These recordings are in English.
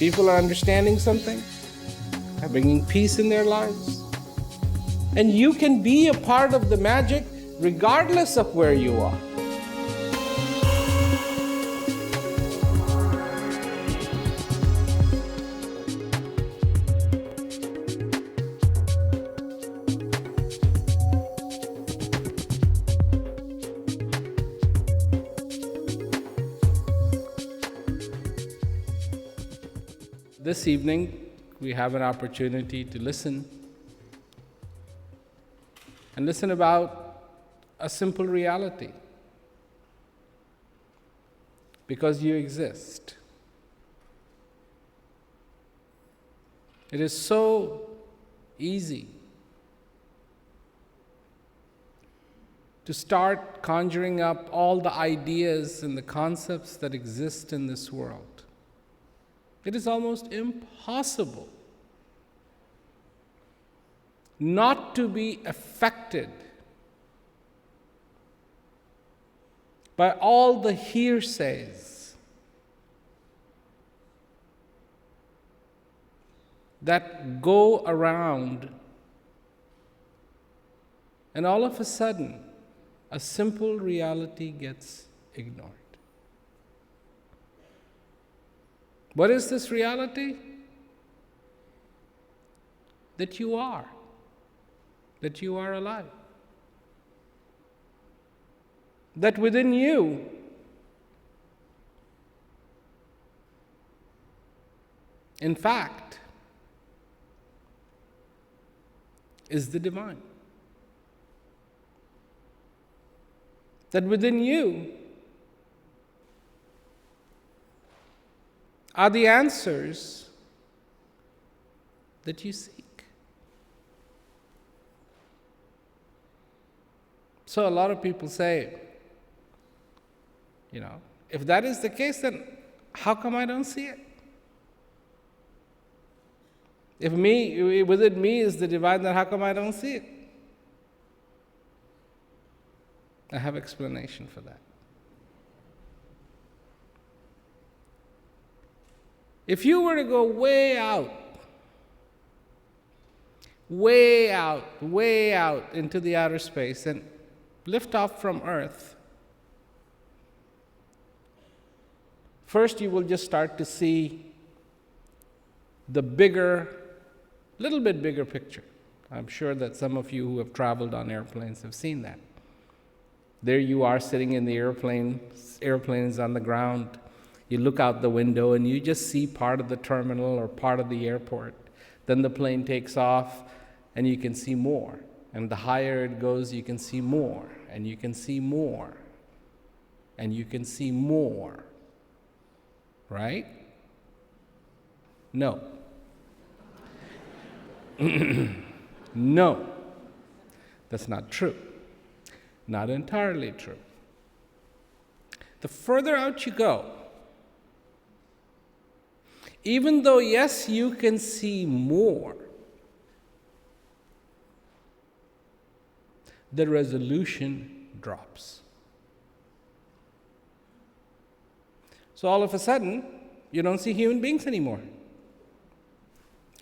People are understanding something, are bringing peace in their lives. And you can be a part of the magic regardless of where you are. This evening, we have an opportunity to listen about a simple reality. Because you exist. It is so easy to start conjuring up all the ideas and the concepts that exist in this world. It is almost impossible not to be affected by all the hearsays that go around, and all of a sudden, a simple reality gets ignored. What is this reality? That you are alive. That within you in fact is the divine. That within you are the answers that you seek. So a lot of people say, if that is the case, then how come I don't see it? If within me is the divine, then how come I don't see it? I have explanation for that. If you were to go way out into the outer space and lift off from Earth, first you will just start to see the little bit bigger picture. I'm sure that some of you who have traveled on airplanes have seen that. There you are sitting in the airplane is on the ground. You look out the window and you just see part of the terminal or part of the airport. Then the plane takes off and you can see more. And the higher it goes, you can see more, and you can see more, and you can see more. Right? No. No. That's not true. Not entirely true. The further out you go, even though, yes, you can see more, the resolution drops. So all of a sudden, you don't see human beings anymore.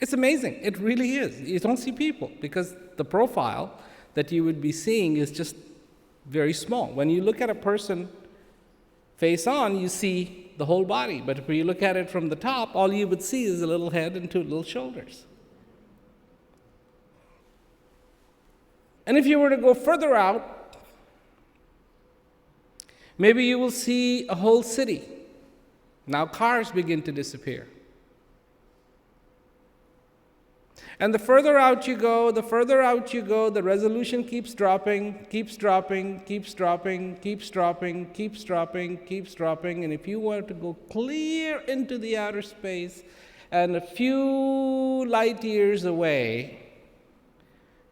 It's amazing. It really is. You don't see people because the profile that you would be seeing is just very small. When you look at a person face on, you see the whole body. But if you look at it from the top, all you would see is a little head and two little shoulders. And if you were to go further out, maybe you will see a whole city. Now cars begin to disappear. And the further out you go, the resolution keeps dropping. And if you were to go clear into the outer space and a few light years away,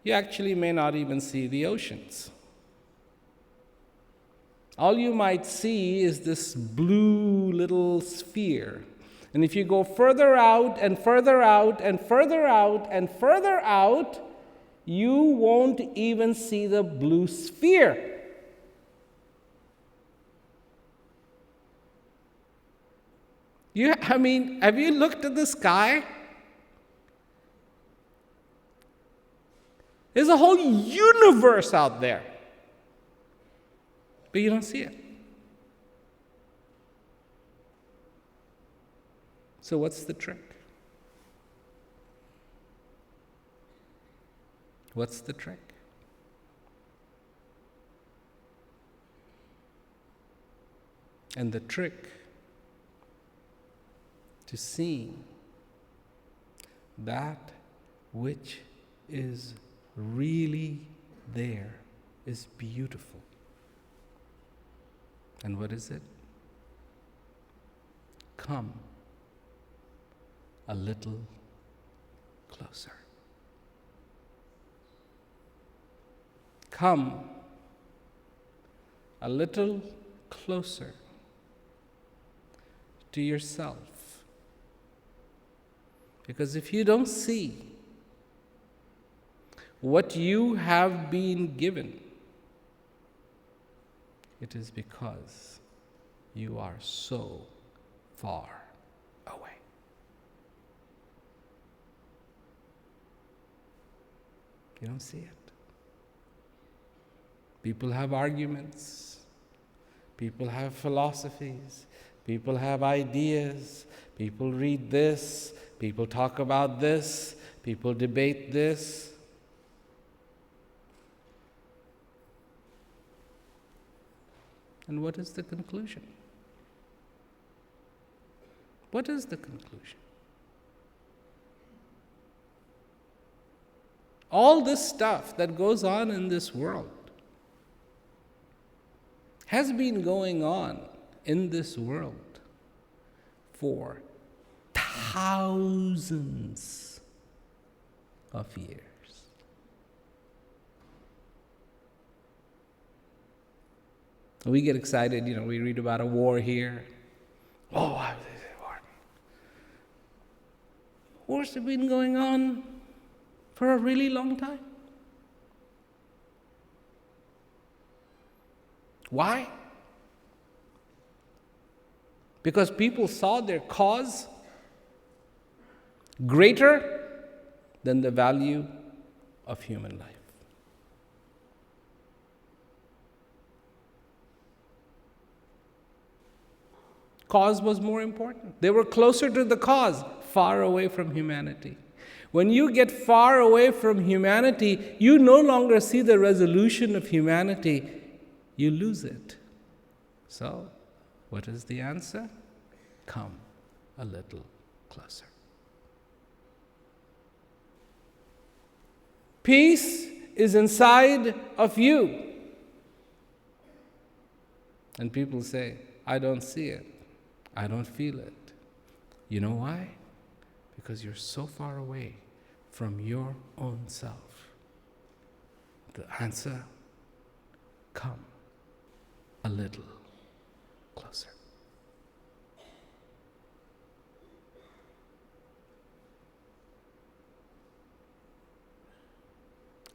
you actually may not even see the oceans. All you might see is this blue little sphere. And if you go further out and further out and further out and further out, you won't even see the blue sphere. Have you looked at the sky? There's a whole universe out there, but you don't see it. So what's the trick? What's the trick? And the trick to seeing that which is really there is beautiful. And what is it? Come a little closer. Come a little closer to yourself. Because if you don't see what you have been given, it is because you are so far away. You don't see it. People have arguments, people have philosophies, people have ideas, people read this, people talk about this, people debate this. And what is the conclusion? What is the conclusion? All this stuff that goes on in this world has been going on in this world for thousands of years. We get excited, we read about a war here. Oh, wow, this is a war. Wars have been going on for a really long time. Why? Because people saw their cause greater than the value of human life. Cause was more important. They were closer to the cause, far away from humanity. When you get far away from humanity, you no longer see the resolution of humanity, you lose it. So, what is the answer? Come a little closer. Peace is inside of you. And people say, I don't see it. I don't feel it. You know why? Because you're so far away from your own self. The answer, come a little closer.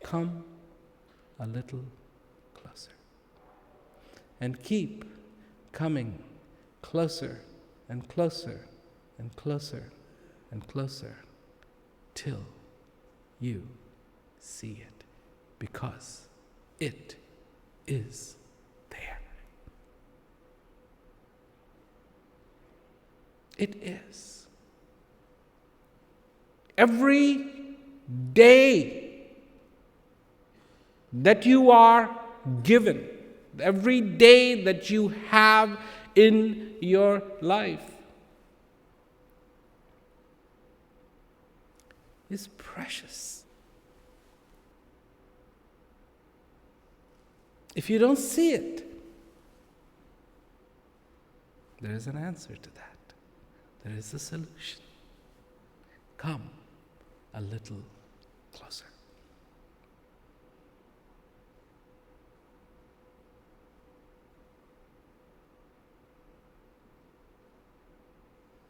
Come a little closer. And keep coming closer and closer and closer and closer till you see it, because it is there. It is. Every day that you are given, every day that you have in your life is precious. If you don't see it, there is an answer to that. There is a solution. Come a little closer.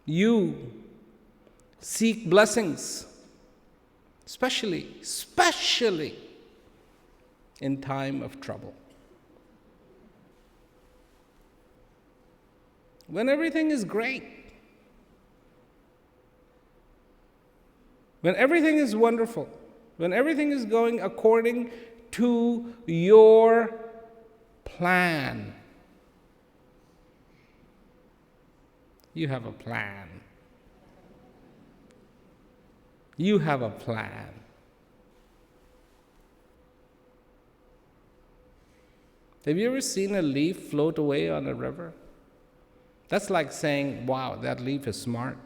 You seek blessings, especially in time of trouble. When everything is great, when everything is wonderful, when everything is going according to your plan. You have a plan. You have a plan. Have you ever seen a leaf float away on a river? That's like saying, wow, that leaf is smart.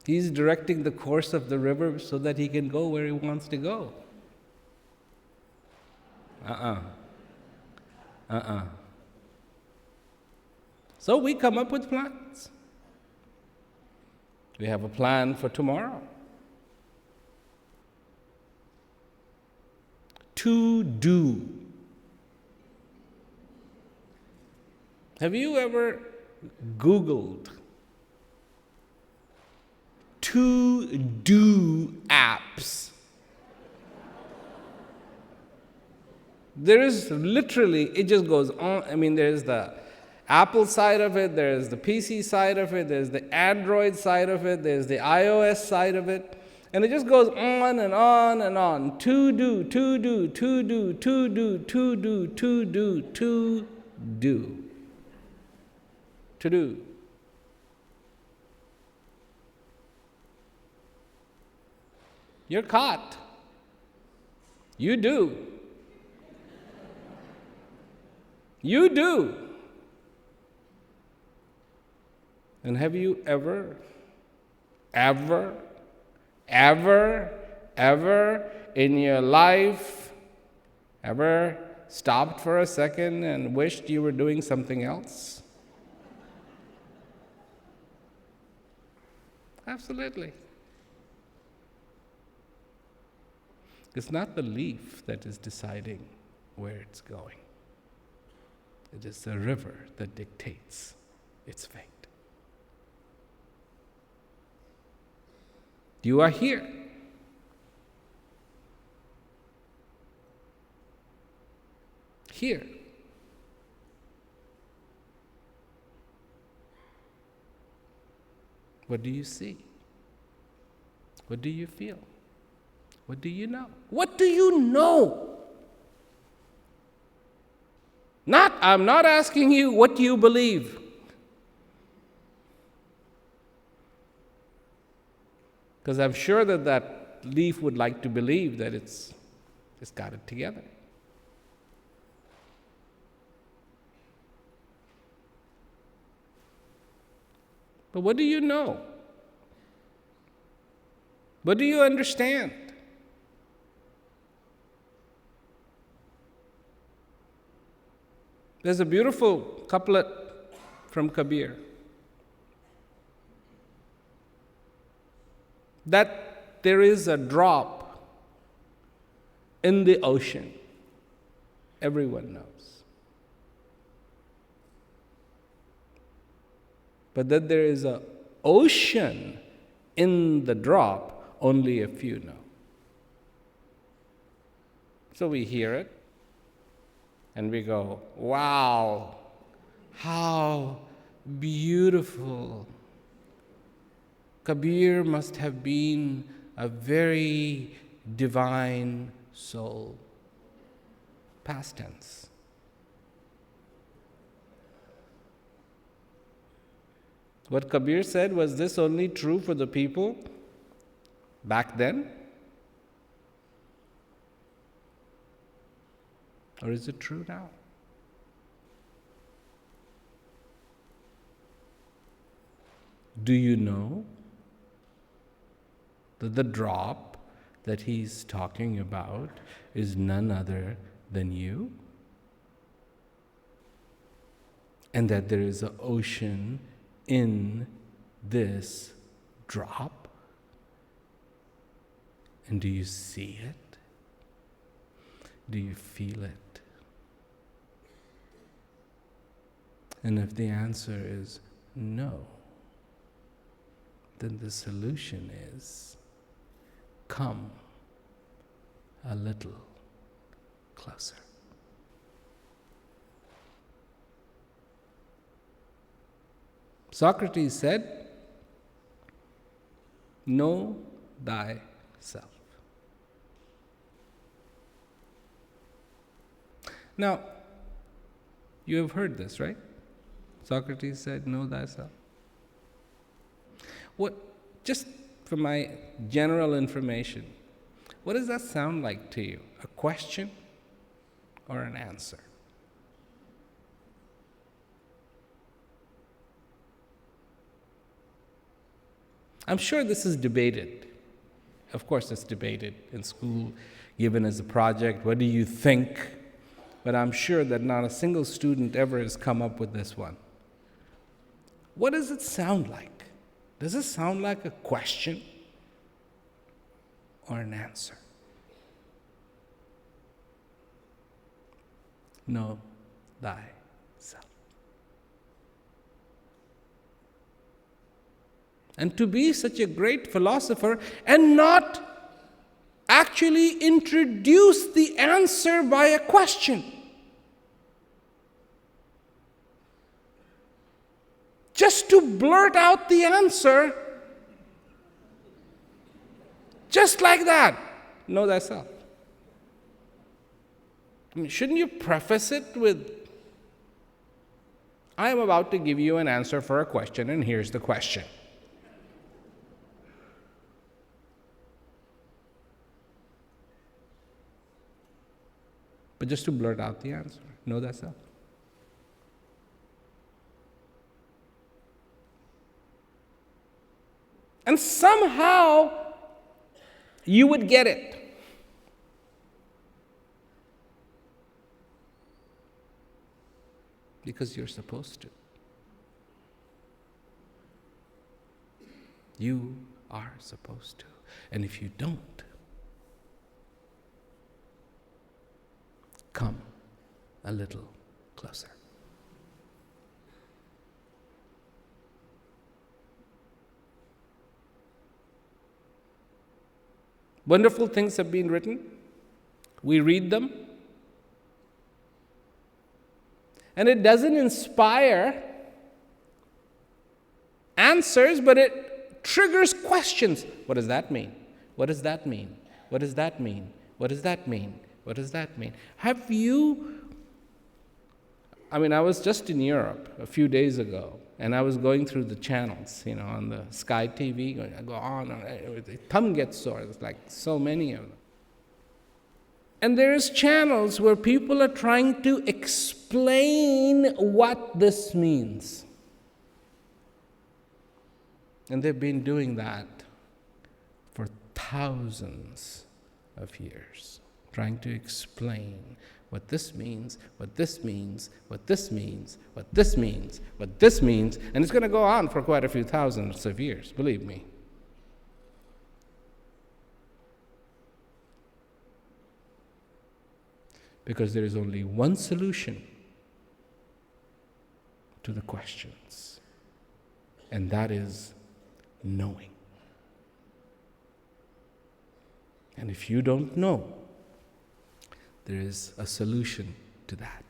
He's directing the course of the river so that he can go where he wants to go. So we come up with plans. We have a plan for tomorrow. To do. Have you ever Googled to do apps? There is literally, it just goes on. I mean, there's the Apple side of it, there's the PC side of it, there's the Android side of it, there's the iOS side of it. And it just goes on and on and on. To do, to do, to do, to do, to do, to do, to do. To do. You're caught. You do. You do. And have you ever in your life ever stopped for a second and wished you were doing something else? Absolutely. It's not the leaf that is deciding where it's going. It is the river that dictates its fate. You are here. Here. What do you see? What do you feel? What do you know? What do you know? I'm not asking you what you believe. Because I'm sure that leaf would like to believe that it's got it together. But what do you know? What do you understand? There's a beautiful couplet from Kabir that there is a drop in the ocean. Everyone knows. But that there is an ocean in the drop, only a few know. So we hear it and we go, wow, how beautiful. Kabir must have been a very divine soul. Past tense. What Kabir said, was this only true for the people back then? Or is it true now? Do you know that the drop that he's talking about is none other than you? And that there is an ocean in this drop? And do you see it? Do you feel it? And if the answer is no, then the solution is come a little closer. Socrates said, know thyself. Now, you have heard this, right? Socrates said, know thyself. What, just for my general information, what does that sound like to you? A question or an answer? I'm sure this is debated. Of course, it's debated in school, given as a project. What do you think? But I'm sure that not a single student ever has come up with this one. What does it sound like? Does it sound like a question or an answer? Know thyself. And to be such a great philosopher and not actually introduce the answer by a question. Just to blurt out the answer, just like that. Know thyself. I mean, shouldn't you preface it with, I am about to give you an answer for a question, and here's the question. But just to blurt out the answer. Know thyself. And somehow you would get it. Because you're supposed to. You are supposed to. And if you don't, come a little closer. Wonderful things have been written. We read them. And it doesn't inspire answers, but it triggers questions. What does that mean? What does that mean? What does that mean? What does that mean? What does that mean? Have you... I was just in Europe a few days ago, and I was going through the channels, on the Sky TV. I go on, the thumb gets sore. There's like so many of them. And there's channels where people are trying to explain what this means. And they've been doing that for thousands of years, trying to explain what this means, what this means, what this means, what this means, what this means, and it's going to go on for quite a few thousands of years, believe me. Because there is only one solution to the questions, and that is knowing. And if you don't know, there is a solution to that.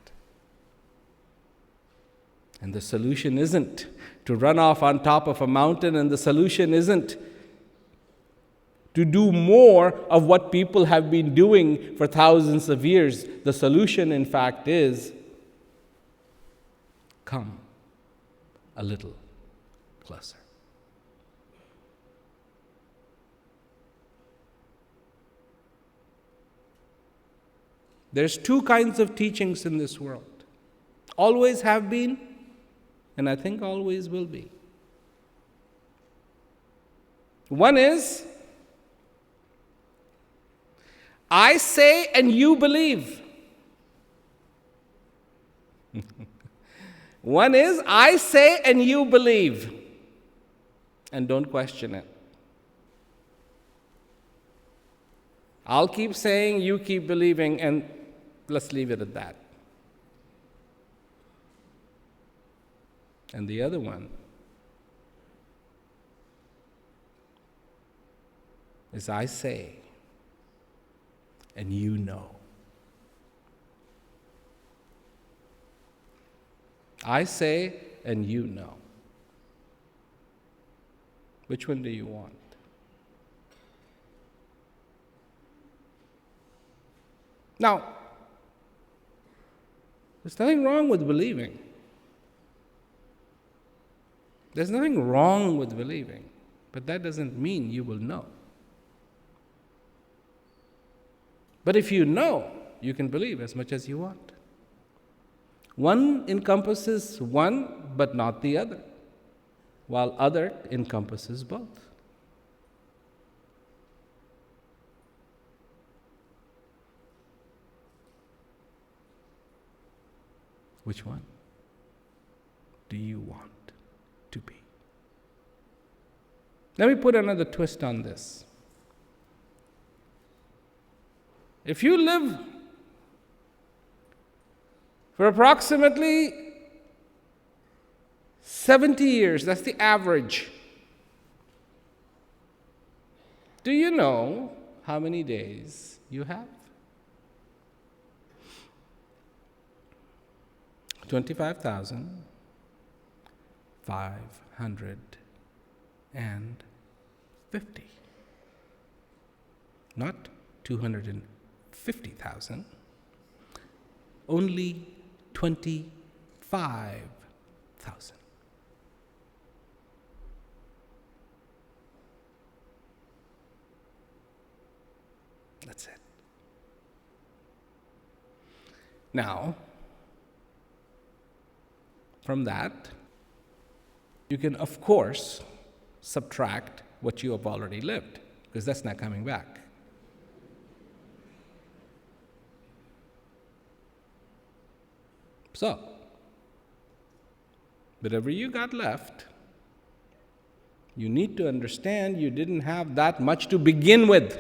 And the solution isn't to run off on top of a mountain, and the solution isn't to do more of what people have been doing for thousands of years. The solution, in fact, is come a little closer. There's two kinds of teachings in this world. Always have been, and I think always will be. One is, I say and you believe. One is, I say and you believe. And don't question it. I'll keep saying, you keep believing, and let's leave it at that. And the other one is, I say and you know. I say and you know. Which one do you want? Now, there's nothing wrong with believing. There's nothing wrong with believing, but that doesn't mean you will know. But if you know, you can believe as much as you want. One encompasses one, but not the other, while other encompasses both. Which one do you want to be? Let me put another twist on this. If you live for approximately 70 years, that's the average, do you know how many days you have? 25,550. Not 250,000. Only 25,000. That's it. Now, from that, you can, of course, subtract what you have already lived, because that's not coming back. So, whatever you got left, you need to understand you didn't have that much to begin with.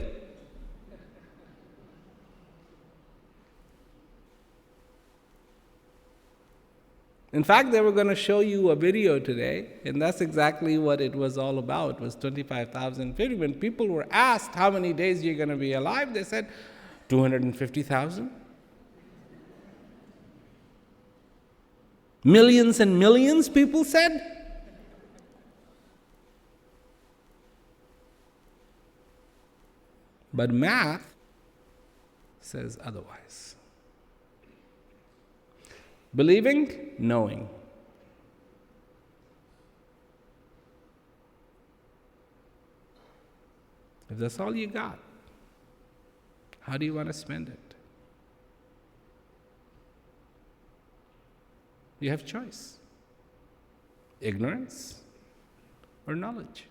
In fact, they were going to show you a video today, and that's exactly what it was all about, was 25,050. When people were asked how many days you're going to be alive, they said 250,000. Millions and millions, people said. But math says otherwise. Believing, knowing. If that's all you got, how do you want to spend it? You have choice. Ignorance or knowledge.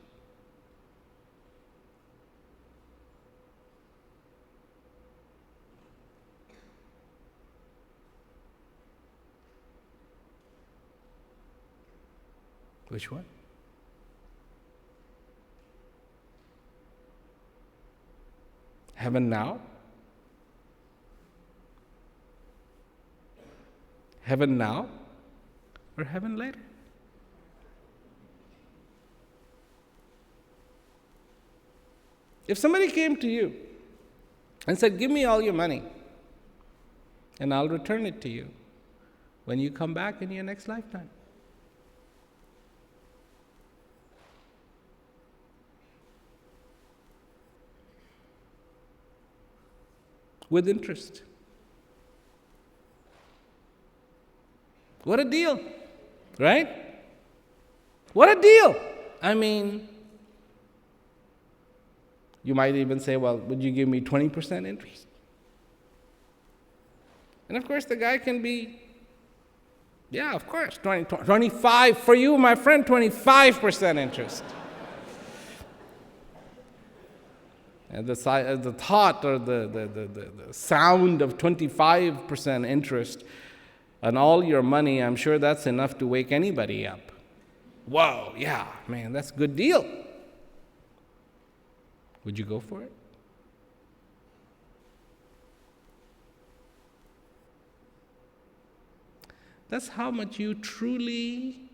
Which one? Heaven now? Heaven now or heaven later? If somebody came to you and said, "Give me all your money and I'll return it to you when you come back in your next lifetime," with interest. What a deal, right? What a deal. I mean, you might even say, well, would you give me 20% interest? And of course, the guy can be, yeah, of course, 25 for you, my friend, 25% interest. And the thought or the sound of 25% interest on all your money, I'm sure that's enough to wake anybody up. Whoa, yeah, man, that's a good deal. Would you go for it? That's how much you truly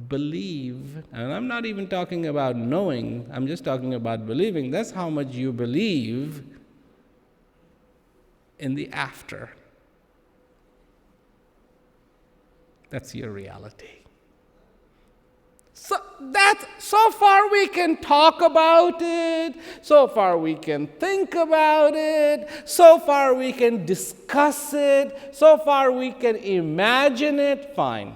believe, and I'm not even talking about knowing, I'm just talking about believing. That's how much you believe in the after. That's your reality. So far we can talk about it, so far we can think about it, so far we can discuss it, so far we can imagine it, fine.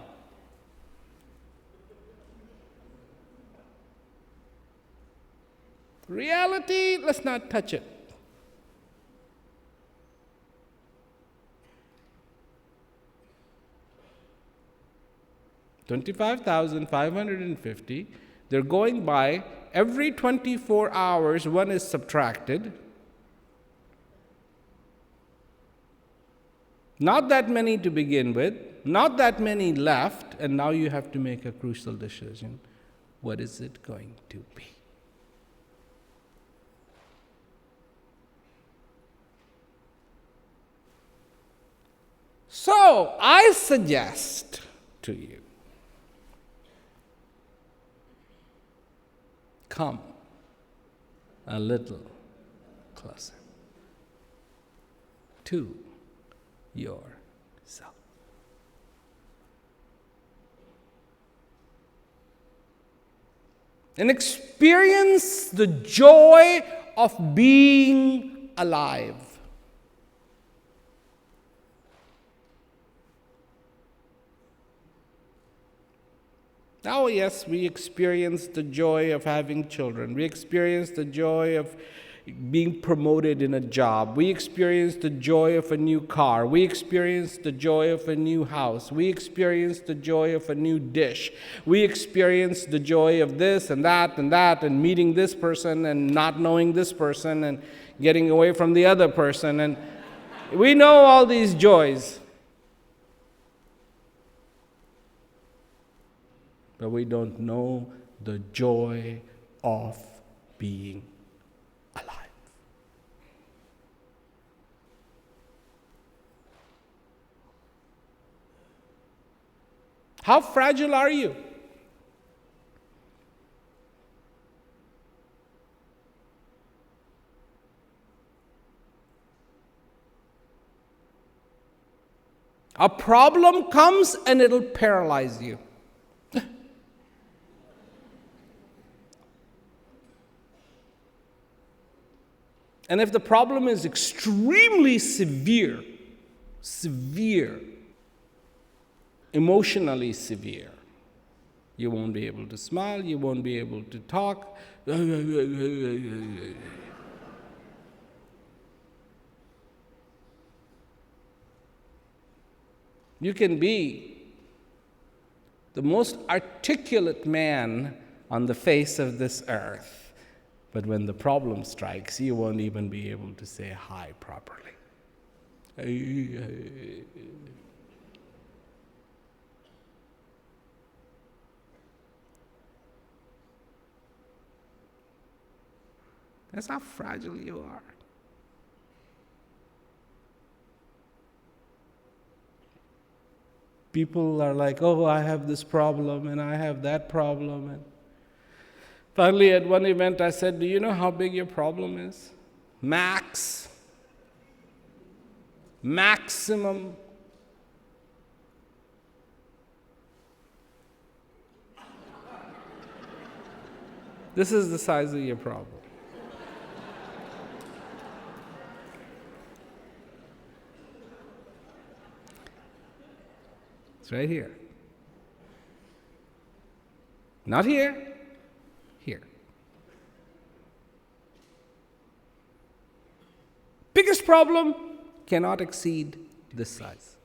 Reality, let's not touch it. $25,550. They're going by every 24 hours, one is subtracted. Not that many to begin with, not that many left, and now you have to make a crucial decision. What is it going to be? So, I suggest to you, come a little closer to yourself. And experience the joy of being alive. Now, yes, we experience the joy of having children. We experience the joy of being promoted in a job. We experience the joy of a new car. We experience the joy of a new house. We experience the joy of a new dish. We experience the joy of this and that and meeting this person and not knowing this person and getting away from the other person. And we know all these joys. But we don't know the joy of being alive. How fragile are you? A problem comes and it'll paralyze you. And if the problem is extremely severe, emotionally severe, you won't be able to smile, you won't be able to talk. You can be the most articulate man on the face of this earth. But when the problem strikes, you won't even be able to say hi properly. That's how fragile you are. People are like, oh, I have this problem and I have that problem. And finally, at one event, I said, do you know how big your problem is? Maximum. This is the size of your problem. It's right here. Not here. Here. Biggest problem cannot exceed this size.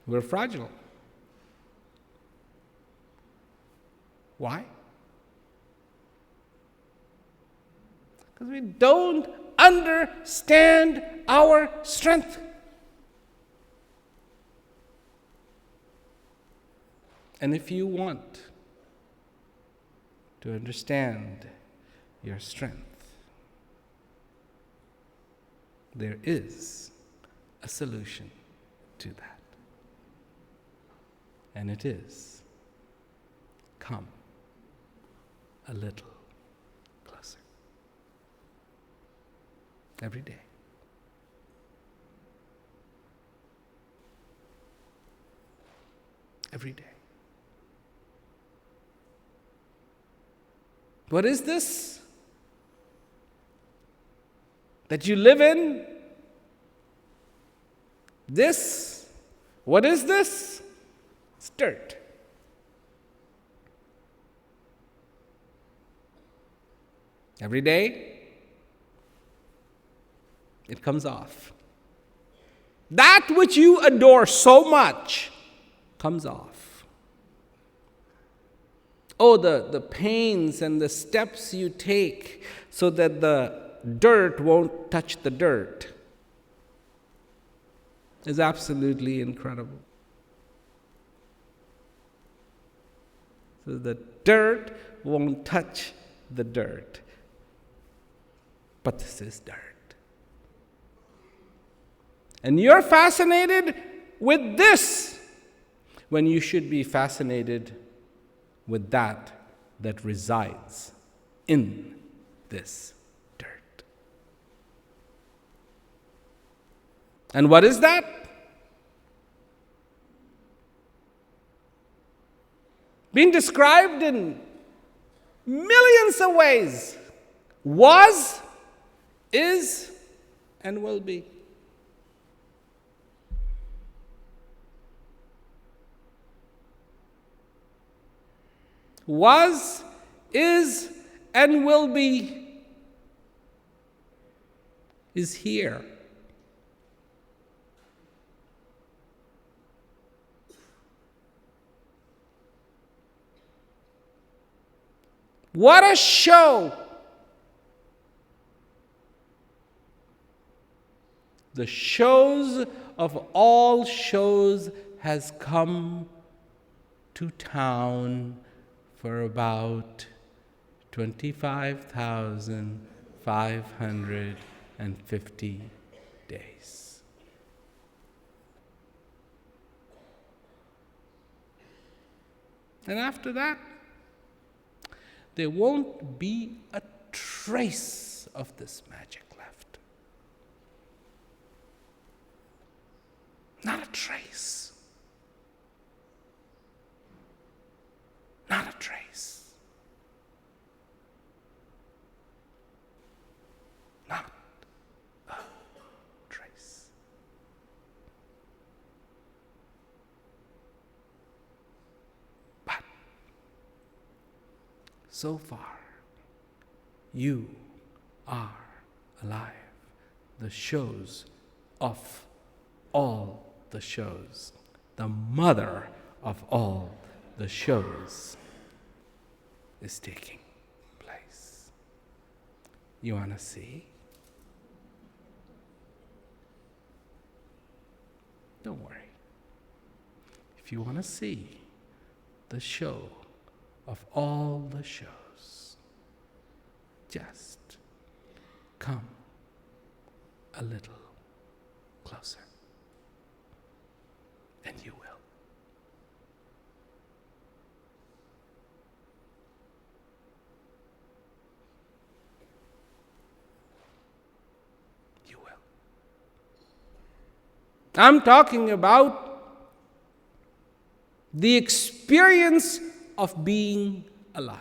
We're fragile. Why? Because we don't understand our strength. And if you want to understand your strength, there is a solution to that. And it is, come a little closer. Every day. every day. What is this that you live in? This, what is this? It's dirt. Every day, it comes off. That which you adore so much comes off. Oh, the pains and the steps you take so that the dirt won't touch the dirt is absolutely incredible. So the dirt won't touch the dirt. But this is dirt. And you're fascinated with this when you should be fascinated with that resides in this dirt. And what is that? Being described in millions of ways. Was, is, and will be. Was, is, and will be is here. What a show! The shows of all shows has come to town for about 25,550 days. And after that, there won't be a trace of this magic left. Not a trace. Not a trace. Not a trace. But so far, you are alive. The shows of all the shows, the mother of all the shows is taking place. You want to see? Don't worry. If you want to see the show of all the shows, just come a little closer, and you will. You will. I'm talking about the experience of being alive.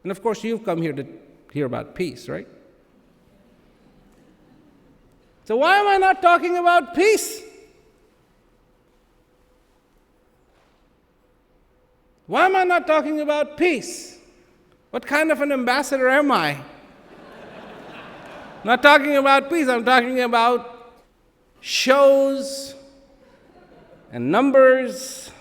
And of course, you've come here to hear about peace, right? So why am I not talking about peace? Why am I not talking about peace? What kind of an ambassador am I? I'm not talking about peace, I'm talking about shows and numbers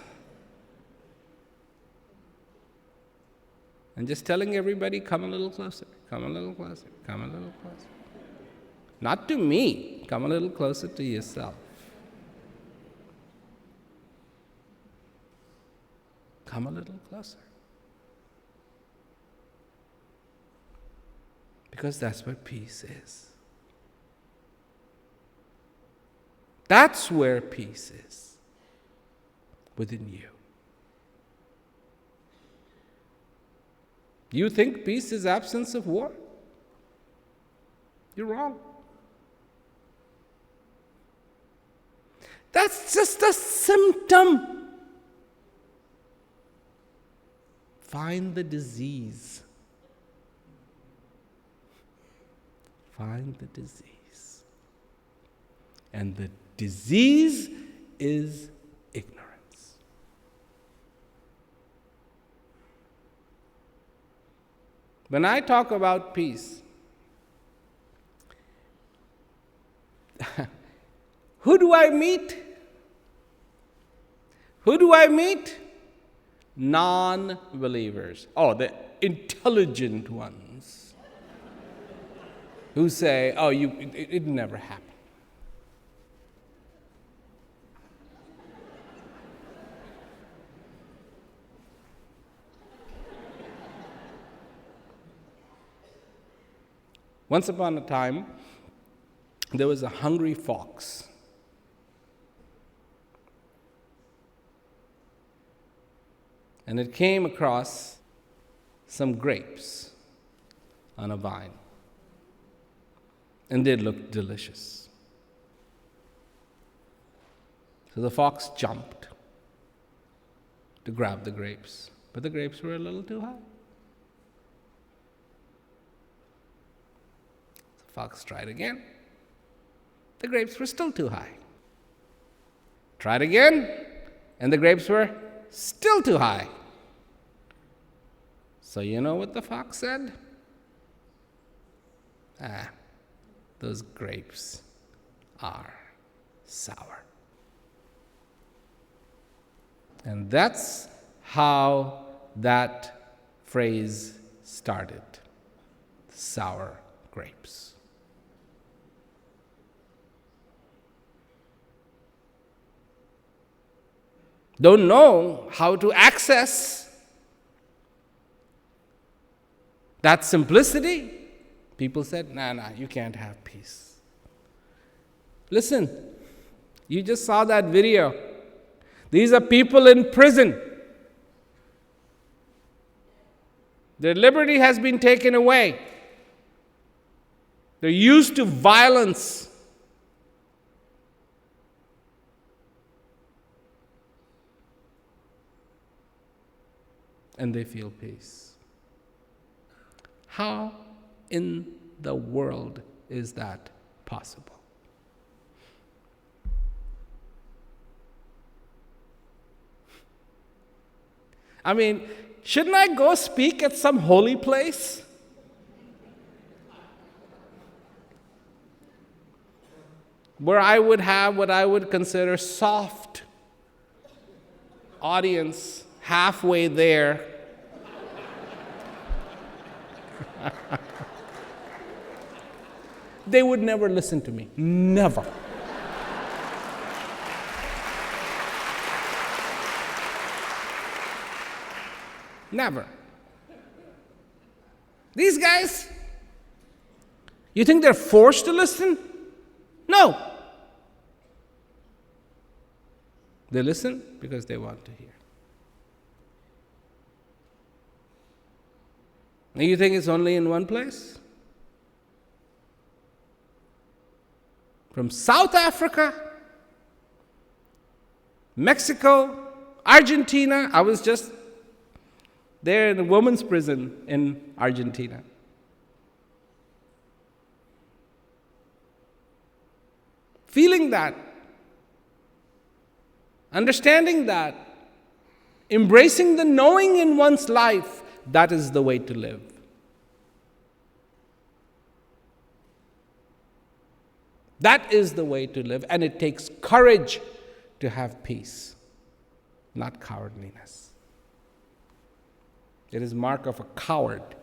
and just telling everybody, come a little closer, come a little closer, come a little closer. Not to me, come a little closer to yourself. Come a little closer. Because that's what peace is. That's where peace is, within you. You think peace is absence of war? You're wrong. That's just a symptom find the disease. Find the disease. And the disease is ignorance. When I talk about peace, who do I meet? Who do I meet? Non-believers. Oh, the intelligent ones who say, oh, it never happened. Once upon a time, there was a hungry fox. And it came across some grapes on a vine. And they looked delicious. So the fox jumped to grab the grapes, but the grapes were a little too high. The fox tried again. The grapes were still too high. Tried again, and the grapes were still too high. So you know what the fox said? Those grapes are sour. And that's how that phrase started. Sour grapes. Don't know how to access that simplicity. People said, nah, you can't have peace. Listen, you just saw that video. These are people in prison. Their liberty has been taken away. They're used to violence. And they feel peace. How in the world is that possible? I mean, shouldn't I go speak at some holy place? Where I would have what I would consider soft audience halfway there. They would never listen to me. Never. Never. These guys, you think they're forced to listen? No. They listen because they want to hear. And you think it's only in one place? From South Africa, Mexico, Argentina. I was just there in a women's prison in Argentina. Feeling that, understanding that, embracing the knowing in one's life, that is the way to live. That is the way to live, and it takes courage to have peace, not cowardliness. It is mark of a coward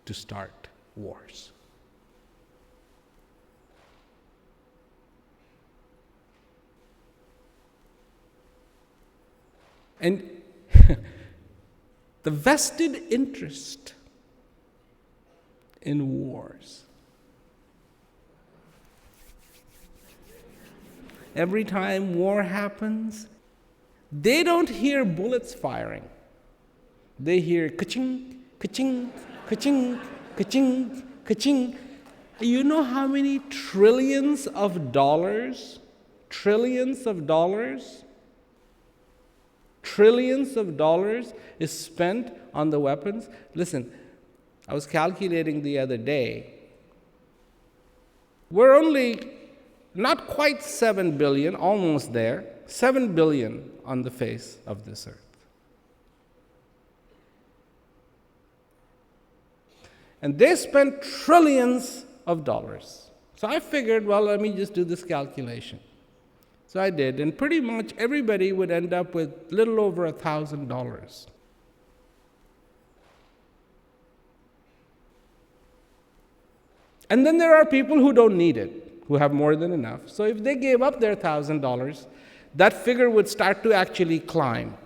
to start wars. And the vested interest in wars. Every time war happens, they don't hear bullets firing. They hear ka-ching, ka-ching, ka-ching, ka-ching, ka-ching. You know how many trillions of dollars trillions of dollars is spent on the weapons. Listen, I was calculating the other day. We're only not quite 7 billion, almost there, 7 billion on the face of this earth. And they spent trillions of dollars. So I figured, well, let me just do this calculation. So I did, and pretty much everybody would end up with little over $1,000. And then there are people who don't need it, who have more than enough. So if they gave up their $1,000, that figure would start to actually climb.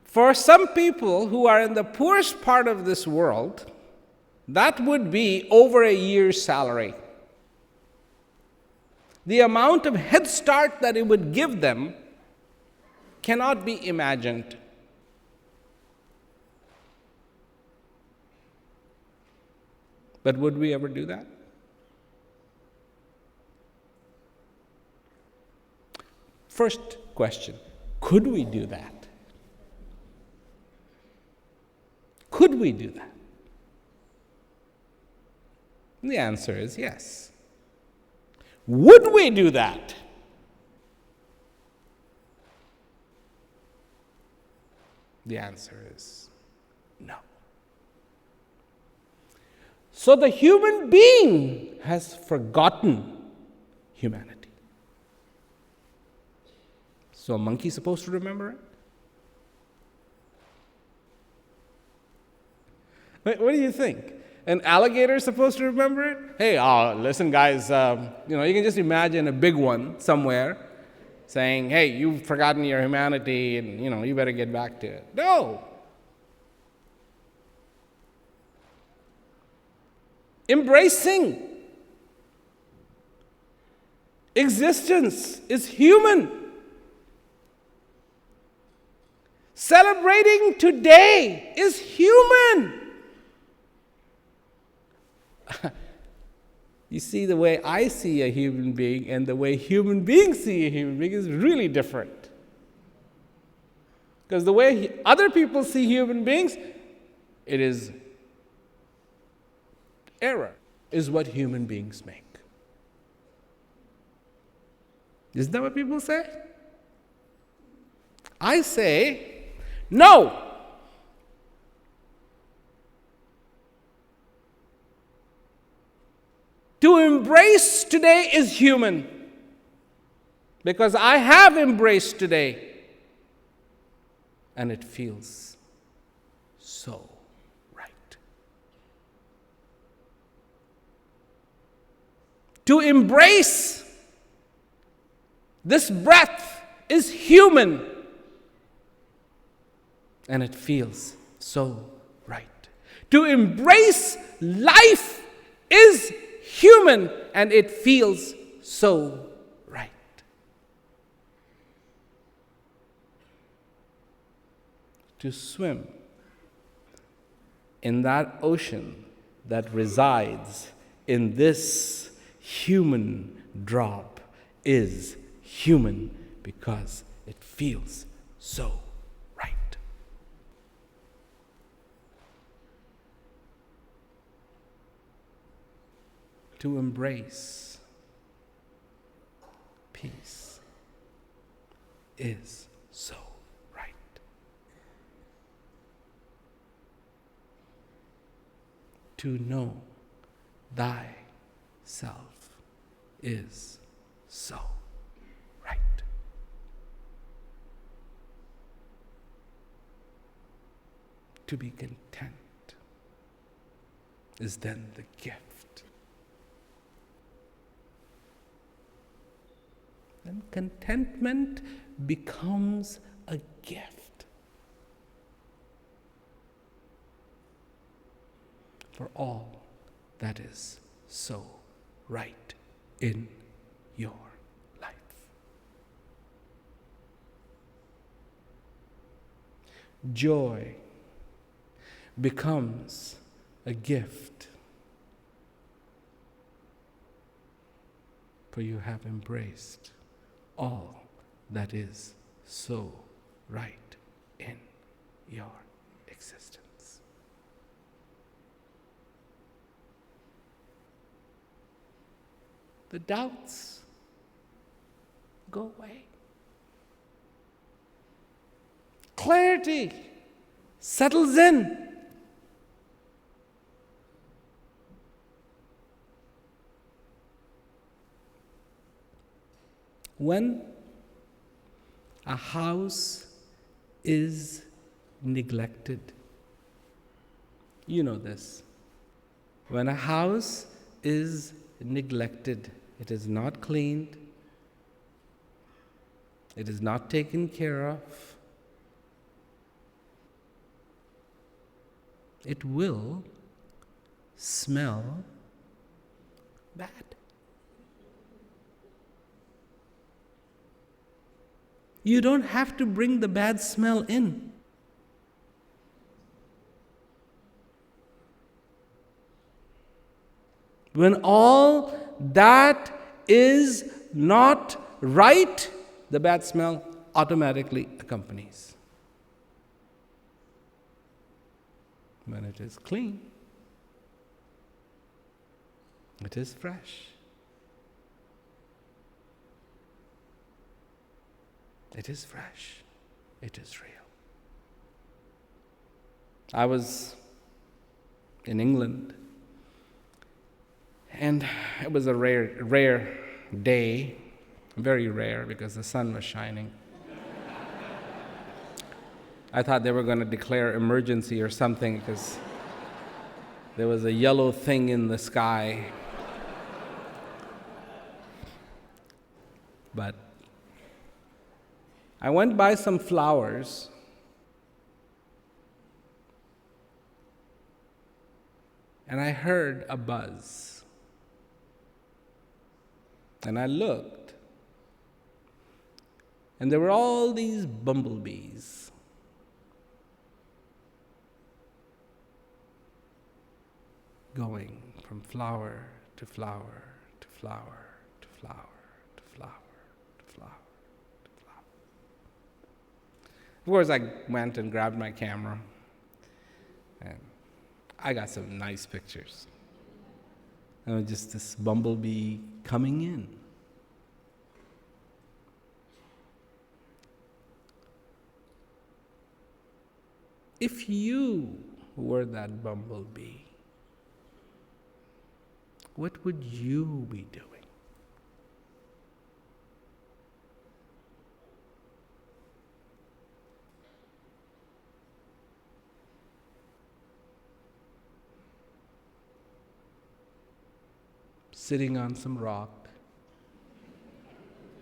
For some people who are in the poorest part of this world, that would be over a year's salary. The amount of head start that it would give them cannot be imagined. But would we ever do that? First question, could we do that? Could we do that? And the answer is yes. Would we do that? The answer is no. So the human being has forgotten humanity. So a monkey is supposed to remember it? What do you think? An alligator is supposed to remember it? Hey, listen, guys, you can just imagine a big one somewhere saying, hey, you've forgotten your humanity and, you better get back to it. No. Embracing existence is human. Celebrating today is human. You see, the way I see a human being and the way human beings see a human being is really different. Because the way other people see human beings, it is error, is what human beings make. Isn't that what people say? I say, no. To embrace today is human, because I have embraced today, and it feels so right. To embrace this breath is human, and it feels so right. To embrace life is human, and it feels so right. To swim in that ocean that resides in this human drop is human, because it feels so right. To embrace peace is so right. To know thyself is so right. To be content is then the gift. And contentment becomes a gift for all that is so right in your life. Joy becomes a gift, for you have embraced all that is so right in your existence. The doubts go away. Clarity settles in. When a house is neglected, you know this. When a house is neglected, it is not cleaned, it is not taken care of, it will smell bad. You don't have to bring the bad smell in. When all that is not right, the bad smell automatically accompanies. When it is clean, it is fresh. It is fresh. It is real. I was in England, and it was a rare day, very rare because the sun was shining. I thought they were going to declare emergency or something because there was a yellow thing in the sky. But I went by some flowers, and I heard a buzz. And I looked, and there were all these bumblebees. Going from flower to flower to flower to flower to flower to flower. Of course, I went and grabbed my camera, and I got some nice pictures. And just this bumblebee coming in. If you were that bumblebee, what would you be doing? Sitting on some rock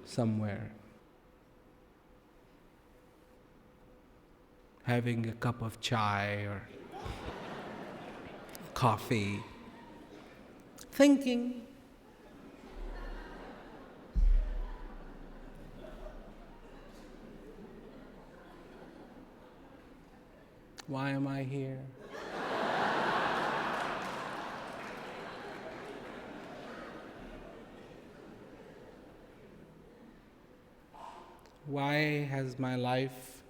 somewhere, having a cup of chai or coffee, thinking. Why am I here? Why has my life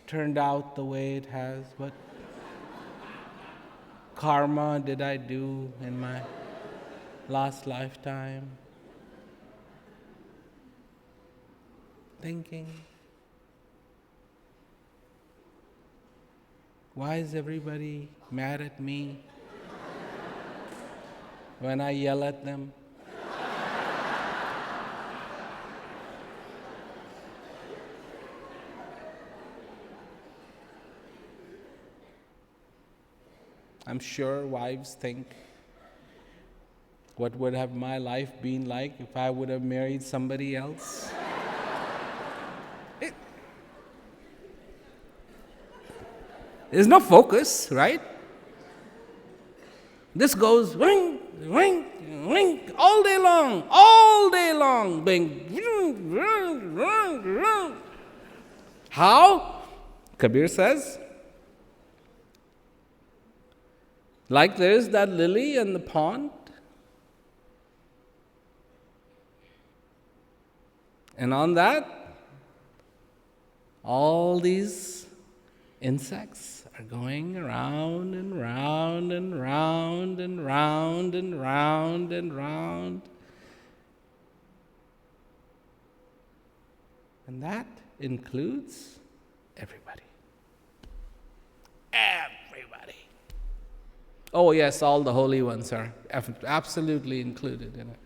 turned out the way it has? What karma did I do in my last lifetime? Thinking. Why is everybody mad at me when I yell at them? I'm sure wives think, what would have my life been like if I would have married somebody else? There's no focus, right? This goes ring, ring, ring, all day long, being ring, ring, ring, ring. How? Kabir says, like there's that lily in the pond, and on that all these insects are going around and round and round and round and round and round. And that includes everybody. Everybody. Oh, yes, all the holy ones are absolutely included in it.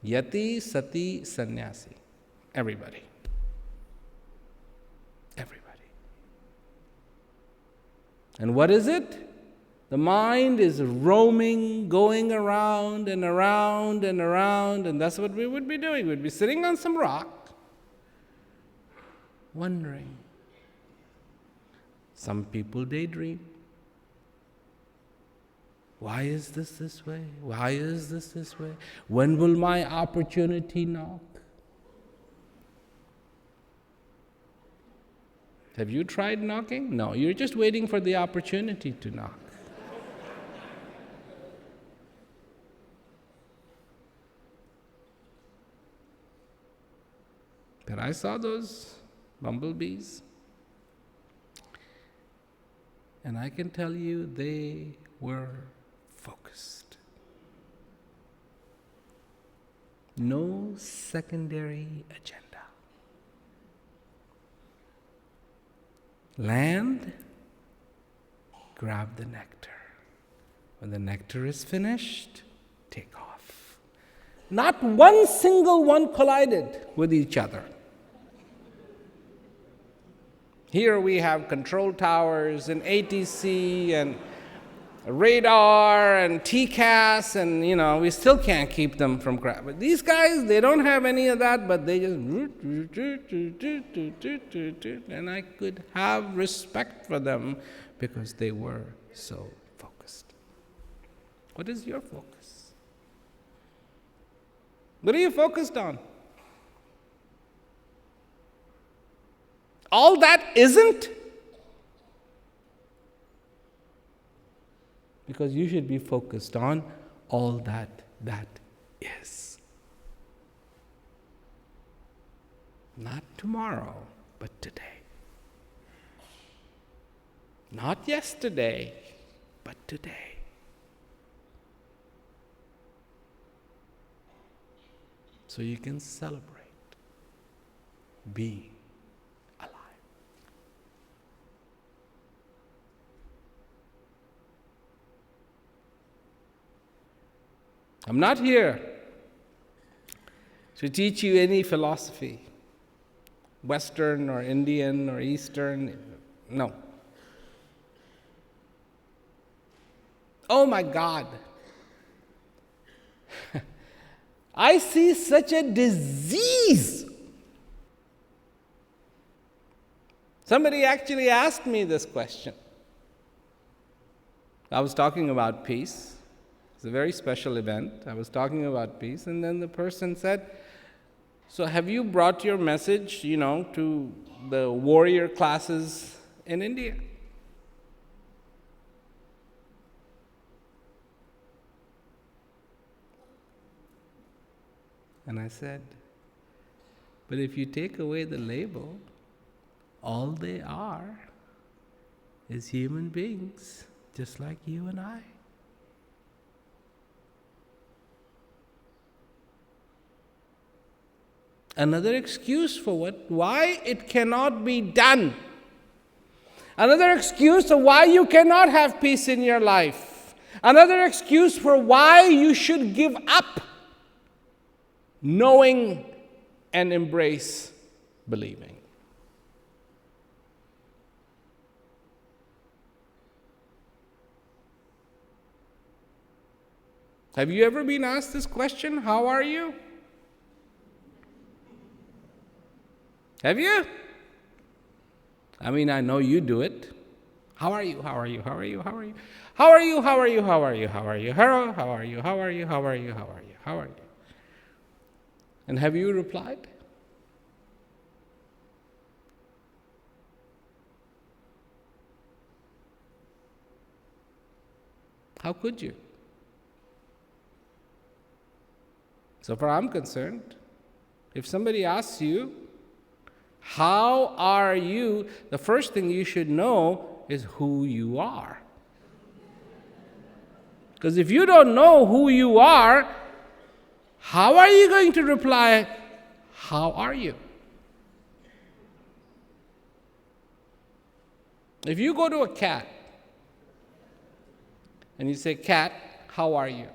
Yati, sati, sannyasi. Everybody. Everybody. And what is it? The mind is roaming, going around and around and around, and that's what we would be doing. We'd be sitting on some rock, wondering. Some people daydream. Why is this way? Why is this way? When will my opportunity knock? Have you tried knocking? No, you're just waiting for the opportunity to knock. But I saw those bumblebees, and I can tell you they were focused. No secondary agenda. Land, grab the nectar. When the nectar is finished, take off. Not one single one collided with each other. Here we have control towers and ATC and radar and TCAS, and we still can't keep them from crap. But these guys, they don't have any of that, but they just and I could have respect for them because they were so focused. What is your focus? What are you focused on? All that isn't? Because you should be focused on all that is. Not tomorrow, but today. Not yesterday, but today. So you can celebrate being alive. I'm not here to teach you any philosophy, Western or Indian or Eastern. No. Oh my God. I see such a disease. Somebody actually asked me this question. I was talking about peace. It's a very special event. I was talking about peace, and then the person said, so have you brought your message, to the warrior classes in India? And I said, but if you take away the label, all they are is human beings, just like you and I. Another excuse for why it cannot be done. Another excuse of why you cannot have peace in your life. Another excuse for why you should give up knowing and embrace believing. Have you ever been asked this question? How are you? Have you? I mean, I know you do it. How are you? How are you? How are you? How are you? How are you? How are you? How are you? How are you? How are you? How are you? How are you? How are you? How are you? And have you replied? How could you? So far I'm concerned, If somebody asks you, how are you? The first thing you should know is who you are. Because if you don't know who you are, how are you going to reply, how are you? If you go to a cat and you say, cat, how are you?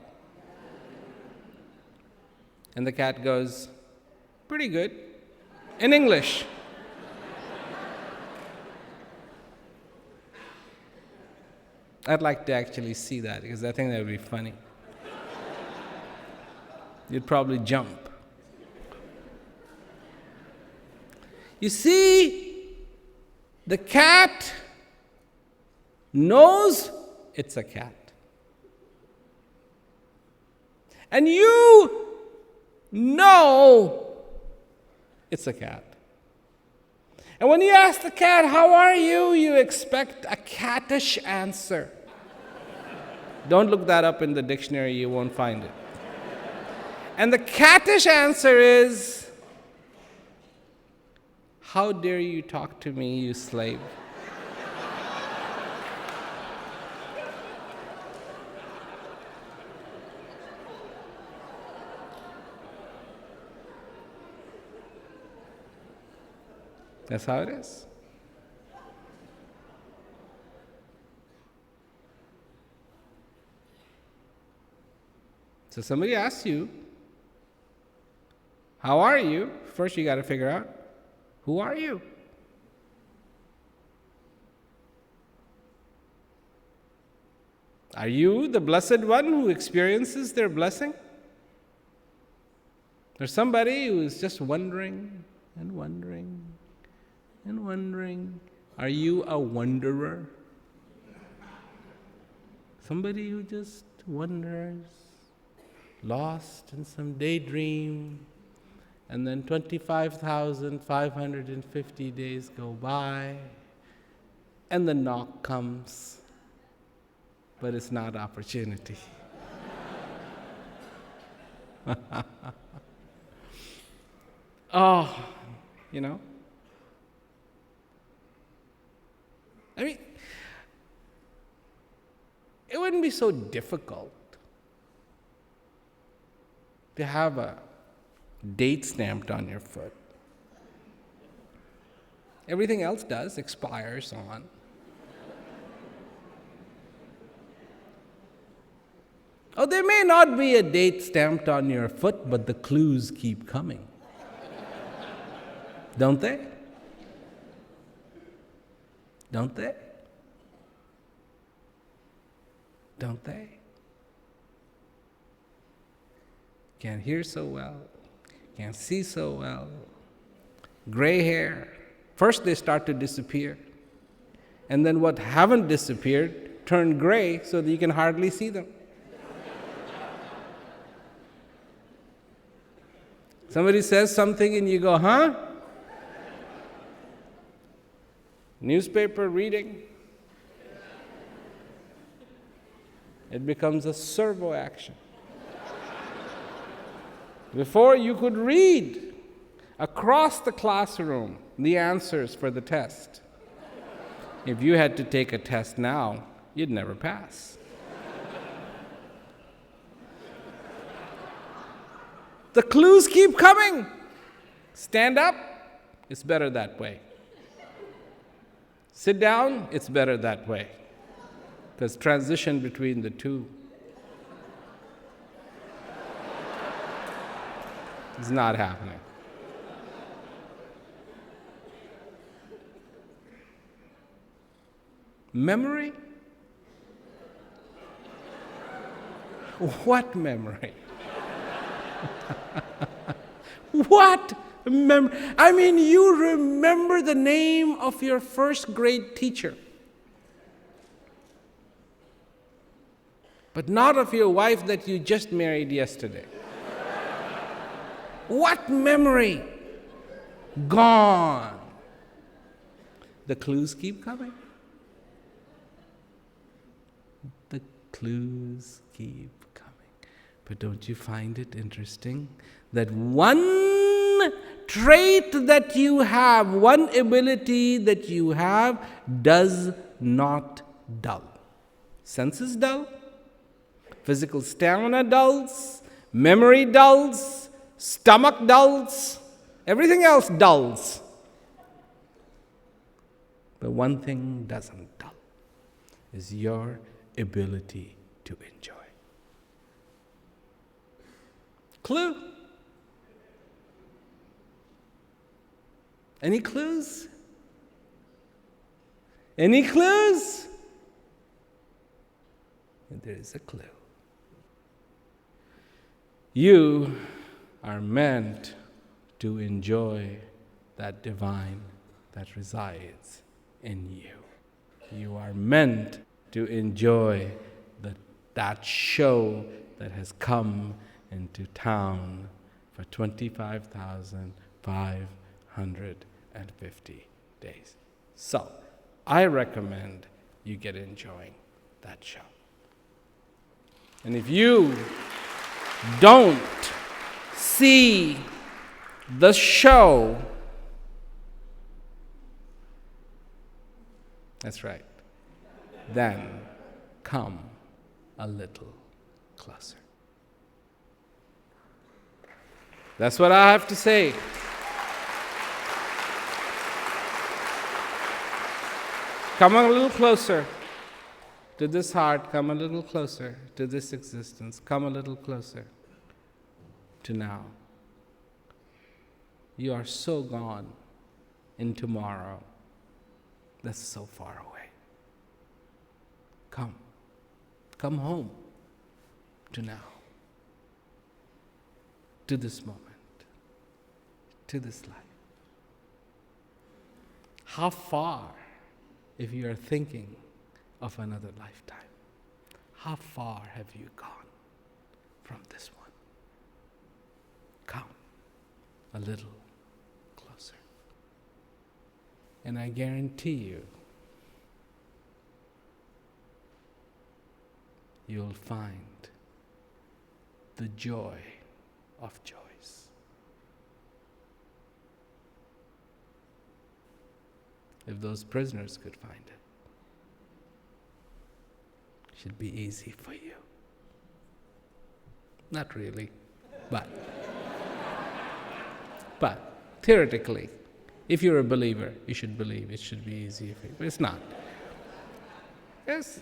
And the cat goes, pretty good, in English. I'd like to actually see that because I think that would be funny. You'd probably jump. You see, the cat knows it's a cat. And you know it's a cat. And when you ask the cat, how are you? You expect a cattish answer. Don't look that up in the dictionary, you won't find it. And the cattish answer is, how dare you talk to me, you slave? That's how it is. So somebody asks you, how are you? First you got to figure out, who are you? Are you the blessed one who experiences their blessing? There's somebody who is just wondering and wondering and wondering. Are you a wanderer? Somebody who just wonders, lost in some daydream, and then 25,550 days go by, and the knock comes, but it's not opportunity. Oh, you know? I mean, it wouldn't be so difficult to have a date stamped on your foot. Everything else does, expires on. Oh, there may not be a date stamped on your foot, but the clues keep coming. Don't they? Don't they? Don't they? Can't hear so well, can't see so well, gray hair. First they start to disappear, and then what haven't disappeared turn gray so that you can hardly see them. Somebody says something and you go, huh? Newspaper reading. It becomes a servo action. Before you could read across the classroom the answers for the test. If you had to take a test now, you'd never pass. The clues keep coming. Stand up, it's better that way. Sit down, it's better that way. There's transition between the two. It's not happening. Memory? What memory? What memory? I mean, you remember the name of your first grade teacher, but not of your wife that you just married yesterday. What memory? Gone. The clues keep coming. The clues keep coming. But don't you find it interesting that one trait that you have, one ability that you have, does not dull. Senses dull, physical stamina dulls, memory dulls, stomach dulls, everything else dulls. But one thing doesn't dull, is your ability to enjoy. Clue? Any clues? Any clues? And there is a clue. You are meant to enjoy that divine that resides in you. You are meant to enjoy that show that has come into town for 25,550 days. So, I recommend you get enjoying that show. And if you don't see the show, that's right, then come a little closer. That's what I have to say. Come a little closer to this heart, come a little closer to this existence, come a little closer to now. You are so gone in tomorrow. That's so far away. Come home to now, to this moment, to this life. How far, if you are thinking of another lifetime, how far have you gone from this one? Come a little closer. And I guarantee you'll find the joy of joys. If those prisoners could find it, should be easy for you. Not really, but theoretically, if you're a believer, you should believe it should be easy for you. But it's not. Yes,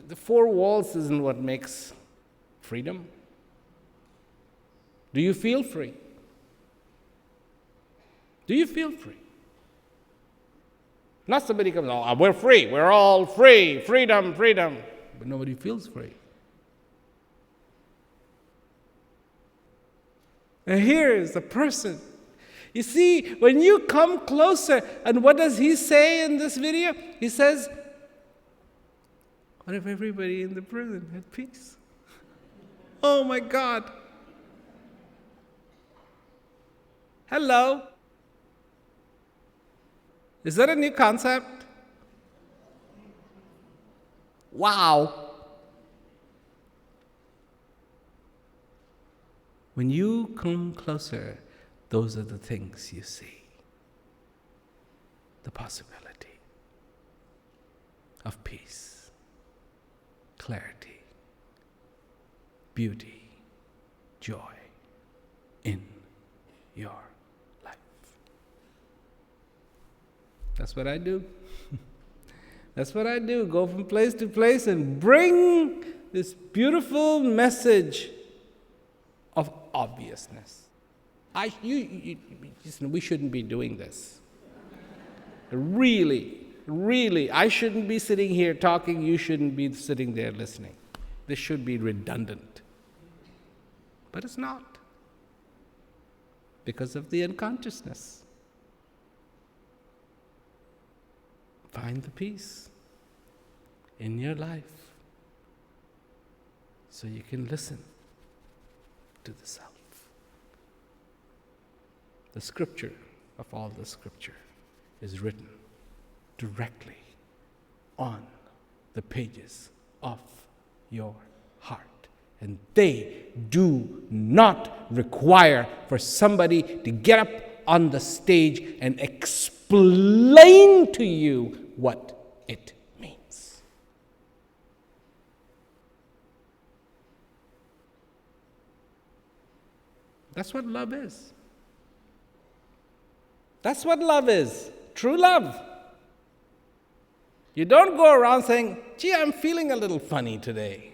the four walls isn't what makes freedom. Do you feel free? Do you feel free? Not somebody comes, oh, we're free, we're all free, freedom, freedom. But nobody feels free. And here is a person. You see, when you come closer, and what does he say in this video? He says, what if everybody in the prison had peace? Oh my God. Hello. Is that a new concept? Wow. When you come closer, those are the things you see. The possibility of peace, clarity, beauty, joy in your life. That's what I do. That's what I do. Go from place to place and bring this beautiful message of obviousness. We shouldn't be doing this. Really, I shouldn't be sitting here talking. You shouldn't be sitting there listening. This should be redundant. But it's not, because of the unconsciousness. Find the peace in your life so you can listen to the self. The scripture of all the scripture is written directly on the pages of your heart. And they do not require for somebody to get up on the stage and explain to you what it means. That's what love is. That's what love is. True love. You don't go around saying, gee, I'm feeling a little funny today.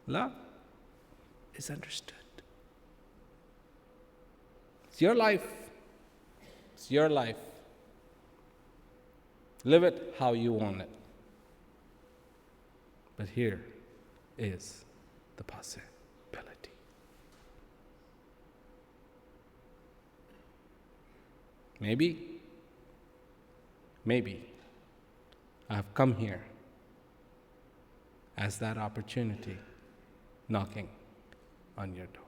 Love is understood. It's your life. It's your life. Live it how you want it. But here is the possibility. Maybe I have come here as that opportunity knocking on your door.